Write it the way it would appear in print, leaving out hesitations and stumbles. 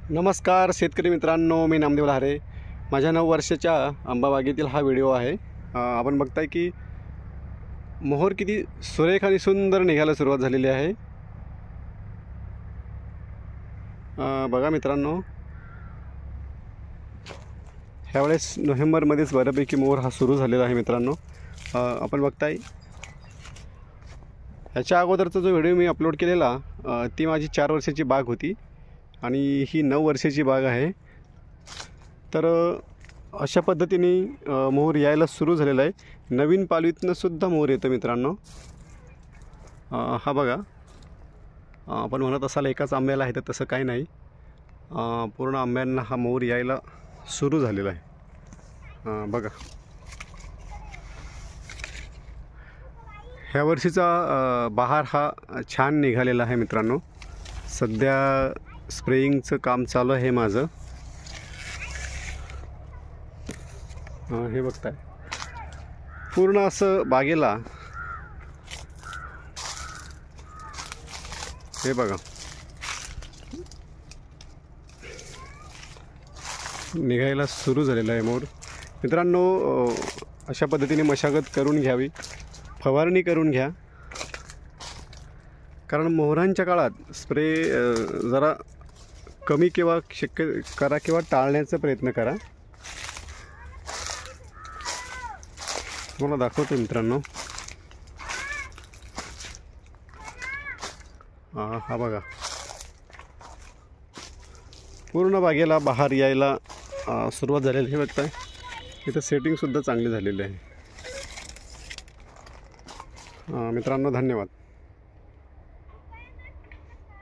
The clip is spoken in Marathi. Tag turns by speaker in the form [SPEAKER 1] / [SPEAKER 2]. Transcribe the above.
[SPEAKER 1] नमस्कार शेतकरी मित्रांनो, मी नामदेव लहारे. माझ्या 9 वर्षाच्या आंबाबागेतील हा व्हिडिओ आहे. आपण बघताय की मोहर किती सुरेख आणि सुंदर निघायला सुरुवात झालेली आहे. बघा मित्रांनो, ह्यावेळेस नोव्हेंबरमध्येच बऱ्यापैकी मोहर हा सुरू झालेला आहे. मित्रांनो, आपण बघताय ह्याच्या अगोदरचा जो व्हिडिओ मी अपलोड केलेला ती माझी 4 वर्षाची बाग होती आणि ही 9 वर्षाची बाग आहे. तर अशा पद्धतीने मोहर यायला सुरू झालेला आहे. नवीन पालवीतनं सुद्धा मोहर येतं मित्रांनो. हा बघा, आपण म्हणत असाल एकाच आंब्याला आहे, तर तसं काही नाही. पूर्ण आंब्यांना हा मोहर यायला सुरू झालेला आहे. बघा, ह्या वर्षीचा बहार हा छान निघालेला आहे मित्रांनो. सध्या स्प्रेइंगचं काम चालू आहे माझं. हे बघताय, पूर्ण असं बागेला हे बघा निघायला सुरू झालेलं आहे मोहर. मित्रांनो, अशा पद्धतीने मशागत करून घ्यावी, फवारणी करून घ्या. कारण मोहरांच्या काळात स्प्रे जरा कमी किंवा शक्य करा किंवा टाळण्याचा प्रयत्न करा. तुम्हाला दाखवतो मित्रांनो. हा बघा, पूर्ण बागेला बहार यायला सुरुवात झालेली आहे. बघताय, इथं सेटिंगसुद्धा चांगली झालेली आहे. मित्रांनो, धन्यवाद.